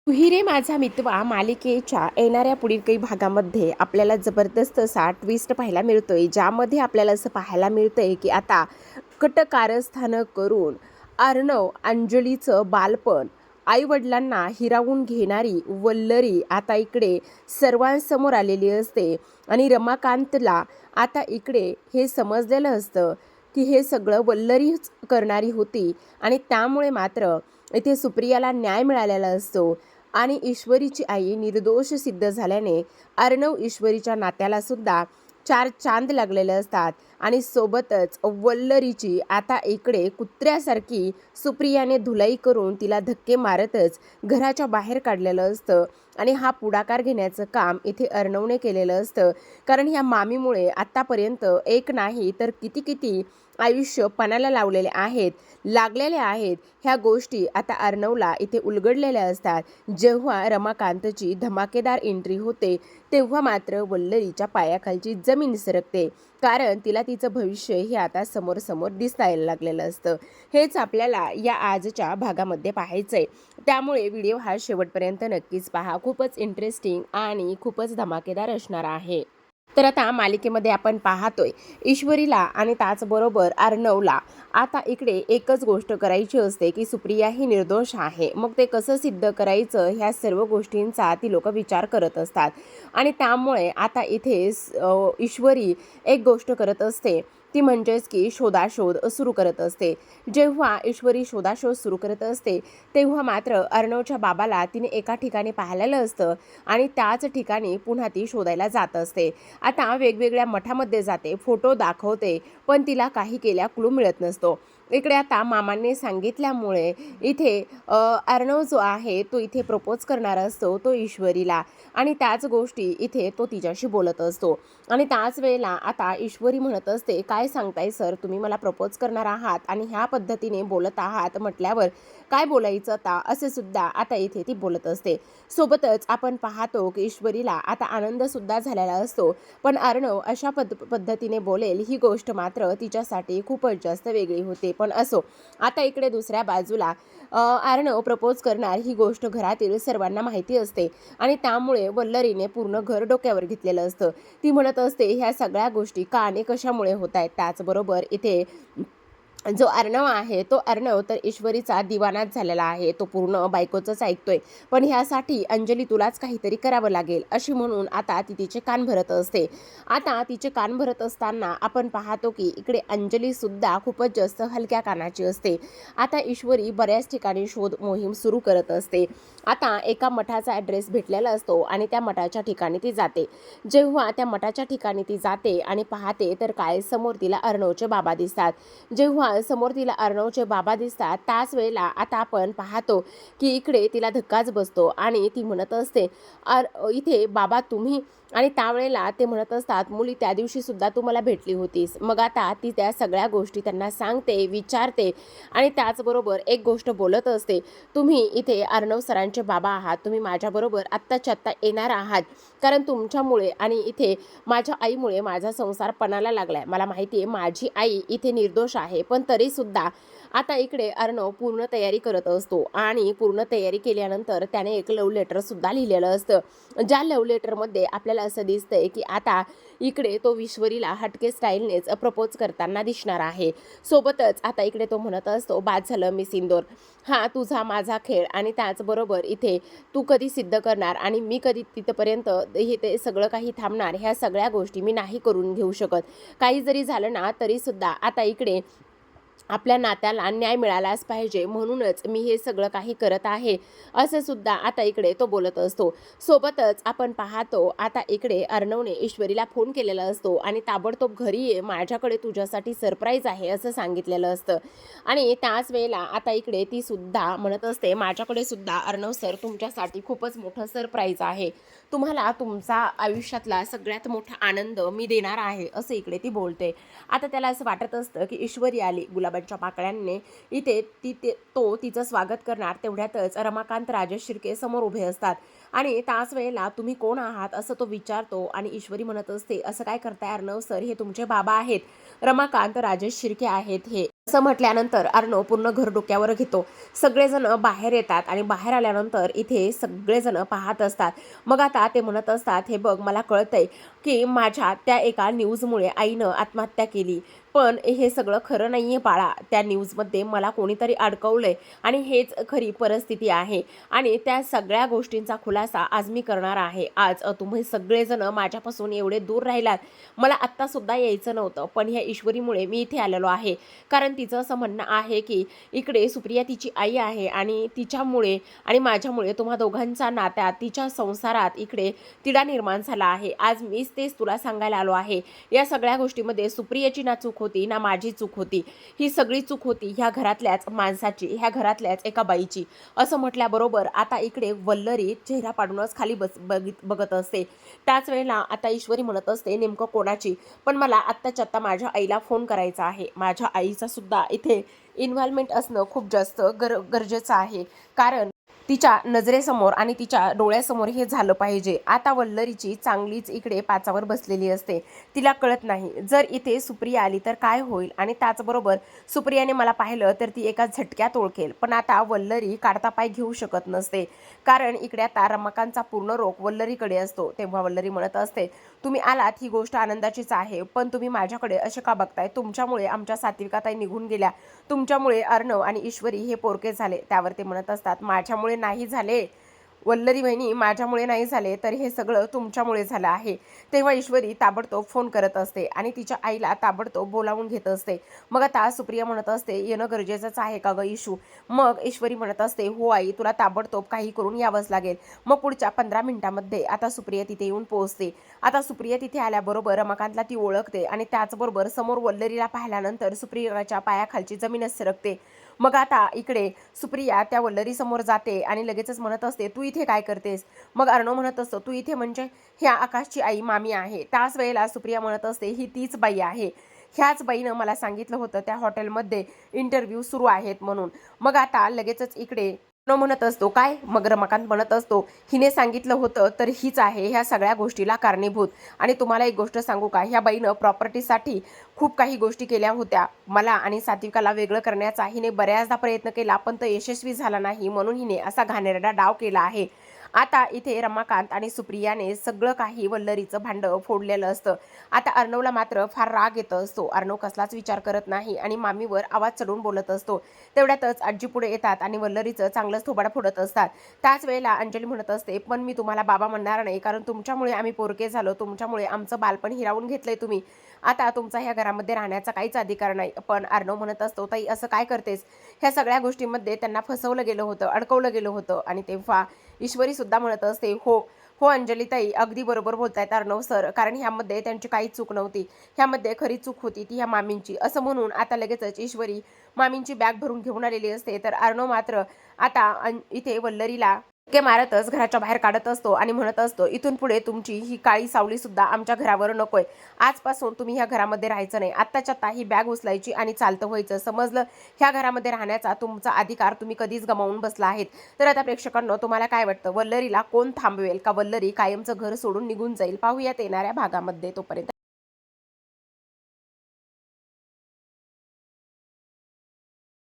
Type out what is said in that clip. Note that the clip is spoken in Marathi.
तू रे माझा मितवा मालिकेच्या येणाऱ्या पुढील काही भागामध्ये आपल्याला जबरदस्त असा ट्विस्ट पाहायला मिळतोय, ज्यामध्ये आपल्याला असं पाहायला मिळतंय की आता कटकारस्थान करून अर्णव अंजलीचं बालपण आईवडिलांना हिरावून घेणारी वल्लरी आता इकडे सर्वांसमोर आलेली असते. आणि रमाकांतला आता इकडे हे समजलेलं असतं की हे सगळं वल्लरीच करणारी होती आणि त्यामुळे मात्र इथे सुप्रियाला न्याय मिळालेला असतो. आणि ईश्वरीची आई निर्दोष सिद्ध झाल्याने अर्णव ईश्वरीच्या नात्याला सुद्धा चार चांद लागलेले असतात. आणि सोबतच वल्लरीची आता इकडे कुत्र्यासारखी सुप्रियाने धुलाई करून तिला धक्के मारतच घराच्या बाहेर काढलेलं असतं. आणि हा पुढाकार घेण्याचं काम इथे अर्णवने केलेलं असतं, कारण ह्या मामीमुळे आत्तापर्यंत एक नाही तर किती किती आयुष्य पणाला लागलेले आहेत. ह्या गोष्टी आता अर्णवला इथे उलगडलेल्या असतात. जेव्हा रमाकांतची धमाकेदार एंट्री होते तेव्हा मात्र वल्लरीच्या पायाखालची जमीन सरकते, कारण तिला तिचं भविष्य हे आता समोर समोर दिसायला लागलेलं असतं. हेच आपल्याला या आजच्या भागामध्ये पाहायचंय, त्यामुळे व्हिडिओ हा शेवटपर्यंत नक्कीच पहा. खूपच इंटरेस्टिंग आणि खूपच धमाकेदार असणार आहे. तर आता मालिकेमध्ये आपण पाहतोय ईश्वरीला आणि त्याचबरोबर अर्णवला आता इकडे एकच गोष्ट करायची असते की सुप्रिया ही निर्दोष आहे. मग ते कसं सिद्ध करायचं ह्या सर्व गोष्टींचा ती लोक विचार करत असतात. आणि त्यामुळे आता इथे ईश्वरी एक गोष्ट करत असते, ती म्हणजेच की शोधाशोध सुरू करत असते. जेव्हा ईश्वरी शोधाशोध सुरू करत असते तेव्हा मात्र अर्णवच्या बाबाला तिने एका ठिकाणी पाहिलेलं असतं आणि त्याच ठिकाणी पुन्हा ती शोधायला जात असते. आता वेगवेगळ्या मठामध्ये जाते, फोटो दाखवते, पण तिला काही केल्या क्लू मिळत नसतो. इकडे आता मामांनी सांगितल्यामुळे इथे अर्णव जो आहे तो इथे प्रपोज करणार असतो तो ईश्वरीला, आणि त्याच गोष्टी इथे तो तिच्याशी बोलत असतो. आणि त्याच वेळेला आता ईश्वरी म्हणत असते, काय सांगताय सर, तुम्ही मला प्रपोज करणार आहात आणि ह्या पद्धतीने बोलत आहात म्हटल्यावर काय बोलायचं आता, असे सुद्धा आता इथे ती बोलत असते. सोबतच आपण पाहतो की ईश्वरीला आता आनंद सुद्धा झालेला असतो, पण अर्णव अशा पद्धतीने बोलेल ही गोष्ट मात्र तिच्यासाठी खूपच जास्त वेगळी होते. पण असो, आता इकडे दुसऱ्या बाजूला अर्णव प्रपोज करणार ही गोष्ट घरातील सर्वांना माहिती असते आणि त्यामुळे वल्लरीने पूर्ण घर डोक्यावर घेतलेलं असतं. ती म्हणत असते ह्या सगळ्या गोष्टी का आणि कशामुळे होत आहेत. त्याचबरोबर इथे जो अर्णव आहे तो अर्णव तर ईश्वरीचा दिवानाच झालेला आहे, तो पूर्ण बायकोचंच ऐकतोय. पण ह्यासाठी अंजली तुलाच काहीतरी करावं लागेल अशी म्हणून आता ती तिचे कान भरत असते. आता तिचे कान भरत असताना आपण पाहतो की इकडे अंजली सुद्धा खूपच जास्त हलक्या कानाची असते. आता ईश्वरी बऱ्याच ठिकाणी शोध मोहीम सुरू करत असते. आता एका मठाचा ॲड्रेस भेटलेला असतो आणि त्या मठाच्या ठिकाणी ती जाते. जेव्हा त्या मठाच्या ठिकाणी ती जाते आणि पाहते तर काय समोर तिला अर्णवचे बाबा दिसतात. जेव्हा समोर तिला अर्णवचे बाबा दिसतात त्याच वेळेला आता आपण पाहतो की इकडे तिला धक्काच बसतो आणि ती म्हणत असते इथे बाबा तुम्ही, आणि त्यावेळेला ते म्हणत असतात मुली त्या दिवशी सुद्धा तू मला भेटली होतीस. मग आता ती त्या सगळ्या गोष्टी त्यांना सांगते, विचारते आणि त्याचबरोबर एक गोष्ट बोलत असते, तुम्ही इथे अर्णव सरांचे बाबा आहात, तुम्ही माझ्याबरोबर आत्ताच्या आत्ता येणार आहात, कारण तुमच्यामुळे आणि इथे माझ्या आईमुळे माझा संसार पणाला लागलाय. मला माहिती आहे माझी आई इथे निर्दोष आहे, पण तरीसुद्धा आता इकडे अर्णव पूर्ण तयारी करत असतो आणि पूर्ण तयारी केल्यानंतर त्याने एक लव्ह लेटरसुद्धा लिहिलेलं असतं. ज्या लव्ह लेटरमध्ये आपल्याला असं दिसतंय की आता इकडे तो ईश्वरीला हटके स्टाईलनेच प्रपोज करताना दिसणार आहे. सोबतच आता इकडे तो म्हणत असतो, बाद झालं मिस इंदोर, हा तुझा माझा खेळ आणि त्याचबरोबर इथे तू कधी सिद्ध करणार आणि मी कधी तिथपर्यंत हे ते सगळं काही थांबणार, ह्या सगळ्या गोष्टी मी नाही करून घेऊ शकत. काही जरी झालं ना तरीसुद्धा आता इकडे आपल्या नात्याला न्याय मिळालाच पाहिजे, म्हणूनच मी हे सगळं काही करत आहे असं सुद्धा आता इकडे तो बोलत असतो. सोबतच आपण पाहतो आता इकडे अर्णवने ईश्वरीला फोन केलेला असतो आणि ताबडतोब घरी ये, माझ्याकडे तुझ्यासाठी सरप्राईज आहे असं सांगितलेलं असतं. आणि त्याच वेळेला आता इकडे ती सुद्धा म्हणत असते, माझ्याकडे सुद्धा अर्णव सर तुमच्यासाठी खूपच मोठं सरप्राईज आहे, तुम्हाला तुमचा आयुष्यातला सगळ्यात मोठा आनंद मी देणार आहे असं इकडे ती बोलते. आता त्याला असं वाटत असतं की ईश्वरी आली गुलाबांच्या पाकळ्यांनी इथे तो तिचं स्वागत करणार. तेवढ्यातच रमाकांत राजेश शिर्के समोर उभे असतात आणि त्याच वेळेला तुम्ही कोण आहात असं तो विचारतो आणि ईश्वरी म्हणत असते, असं काय करताय अर्णव सर, हे तुमचे बाबा आहेत, रमाकांत राजेश शिर्के आहेत हे. असं म्हटल्यानंतर अर्णव पूर्ण घर डोक्यावर घेतो. सगळेजण बाहेर येतात आणि बाहेर आल्यानंतर इथे सगळेजण पाहत असतात. मग आता ते म्हणत असतात, "हे बघ, मला कळतंय की माझ्या त्या एका न्यूजमुळे आईनं आत्महत्या केली. पण हे सगळं खरं नाहीये बाळा. त्या न्यूजमध्ये मला कोणीतरी अडकवलंय आणि हेच खरी परिस्थिती आहे आणि त्या सगळ्या गोष्टींचा खुलासा आज मी करणार आहे. आज तुम्ही सगळेजण माझ्यापासून एवढे दूर राहिलात. मला आत्तासुद्धा यायचं नव्हतं, पण ह्या ईश्वरीमुळे मी इथे आलेलो आहे. कारण तिचं असं म्हणणं आहे की इकडे सुप्रिया तिची आई आहे आणि तिच्यामुळे आणि माझ्यामुळे तुम्हा दोघांच्या नात्यात, तिच्या संसारात इकडे तिढा निर्माण झाला आहे. आज मीच तेच तुला सांगायला आलो आहे. या सगळ्या गोष्टीमध्ये सुप्रियाची ना चूक होती ना माझी चूक होती. ही सगळी चूक होती ह्या घरातल्याच माणसाची, ह्या घरातल्याच एका बाईची." असं म्हटल्याबरोबर आता इकडे वल्लरी चेहरा पाडूनच खाली बघत असते. त्याच वेळेला आता ईश्वरी म्हणत असते, "नेमकं कोणाची? पण मला आत्ताच्या आत्ता माझ्या आईला फोन करायचा आहे. माझ्या आईचा सुद्धा इथे इन्व्हॉल्वमेंट असणं खूप जास्त गरजेचं आहे. कारण तिच्या नजरेसमोर आणि तिच्या डोळ्यासमोर हे झालं पाहिजे." आता वल्लरीची चांगलीच इकडे पाचावर बसलेली असते. तिला कळत नाही, जर इथे सुप्रिया आली तर काय होईल आणि त्याचबरोबर सुप्रियाने मला पाहिलं तर ती एका झटक्यात ओळखेल. पण आता वल्लरी काढता पाय घेऊ शकत नसते. कारण इकडे आता रमाकांतचा पूर्ण रोख वल्लरीकडे असतो. तेव्हा वल्लरी म्हणत असते, "तुम्ही आलात ही गोष्ट आनंदाचीच आहे, पण तुम्ही माझ्याकडे असे का बघताय? तुमच्यामुळे आमच्या सात्विकाताई निघून गेल्या. तुमच्यामुळे अर्णव आणि ईश्वरी हे पोरके झाले." त्यावर ते म्हणत असतात, "माझ्यामुळे नाही झाले वल्लरी बहिणी, माझ्यामुळे नाही झाले, तर हे सगळं तुमच्यामुळे झालं आहे." तेव्हा ईश्वरी ताबडतोब फोन करत असते आणि तिच्या आईला ताबडतोब बोलावून घेत असते. मग आता सुप्रिया म्हणत असते, "येणं गरजेचंच आहे का गं इशू?" मग ईश्वरी म्हणत असते, "हो आई, तुला ताबडतोब काही करून यावंच लागेल." मग पुढच्या 15 मिनिटांमध्ये आता सुप्रिया तिथे येऊन पोहोचते. आता सुप्रिया तिथे आल्याबरोबर रमाकांतला ती ओळखते आणि त्याचबरोबर समोर वल्लरीला पाहिल्यानंतर सुप्रियाच्या पायाखालची जमीनच सरकते. मग आता इकडे सुप्रिया त्या वल्लरीसमोर जाते आणि लगेचच म्हणत असते, "तू इथे काय करतेस?" मग अर्णव म्हणत असतो, "तू इथे म्हणजे ह्या आकाशची आई मामी आहे." त्याच वेळेला सुप्रिया म्हणत असते, "ही तीच बाई आहे. ह्याच बाईनं मला सांगितलं होतं त्या हॉटेलमध्ये इंटरव्ह्यू सुरू आहेत म्हणून." मग आता लगेचच इकडे अर्णव म्हणत असतो, "काय?" मग रमाकांत म्हणत असतो, "हिने सांगितलं होतं तर हीच आहे ह्या सगळ्या गोष्टीला कारणीभूत. आणि तुम्हाला एक गोष्ट सांगू का, ह्या बाईनं प्रॉपर्टीसाठी खूप काही गोष्टी केल्या होत्या. मला आणि सात्विकाला वेगळं करण्याचा हिने बऱ्याचदा प्रयत्न केला, पण तो यशस्वी झाला नाही. म्हणून हिने असा घाणेरडा डाव केला आहे." आता इथे रमाकांत आणि सुप्रियाने सगळं काही वल्लरीचं भांडं फोडलेलं असतं. आता अर्णवला मात्र फार राग येत असतो. अर्णव कसलाच विचार करत नाही आणि मामीवर आवाज चढवून बोलत असतो. तेवढ्यातच आजी पुढे येतात आणि वल्लरीचं चांगलंच थोबाड फोडत असतात. त्याच वेळेला अंजली म्हणत असते, "पण मी तुम्हाला बाबा म्हणणार नाही, कारण तुमच्यामुळे आम्ही पोरके झालो. तुमच्यामुळे आमचं बालपण हिरावून घेतलंय तुम्ही. आता तुमचा ह्या घरामध्ये राहण्याचा काहीच अधिकार नाही." पण अर्णव म्हणत असतो, "ताई, असं काय करतेस? ह्या सगळ्या गोष्टींमध्ये त्यांना फसवलं गेलं होतं, अडकवलं गेलं होतं." आणि तेव्हा ईश्वरी सुद्धा म्हणत असते, "हो हो अंजलीताई, अगदी बरोबर बोलतायत अर्णव सर, कारण ह्यामध्ये त्यांची काहीच चूक नव्हती. ह्यामध्ये खरी चूक होती ती ह्या मामींची." असं म्हणून आता लगेचच ईश्वरी मामींची बॅग भरून घेऊन आलेली असते. तर अर्णव मात्र आता इथे वल्लरीला के मारतच घराच्या बाहेर काढत असतो आणि म्हणत असतो, "इथून पुढे तुमची ही काळी सावली सुद्धा आमच्या घरावर नकोय. आजपासून तुम्ही ह्या घरामध्ये राहायचं नाही. आत्ताच्या आत्ता ही बॅग उचलायची आणि चालतं व्हायचं. समजलं? ह्या घरामध्ये राहण्याचा तुमचा अधिकार तुम्ही कधीच गमावून बसला आहेत." तर आता प्रेक्षकांनो, तुम्हाला काय वाटतं? वल्लरीला कोण थांबवेल का वल्लरी कायमचं घर सोडून निघून जाईल? पाहूयात येणाऱ्या भागामध्ये. तोपर्यंत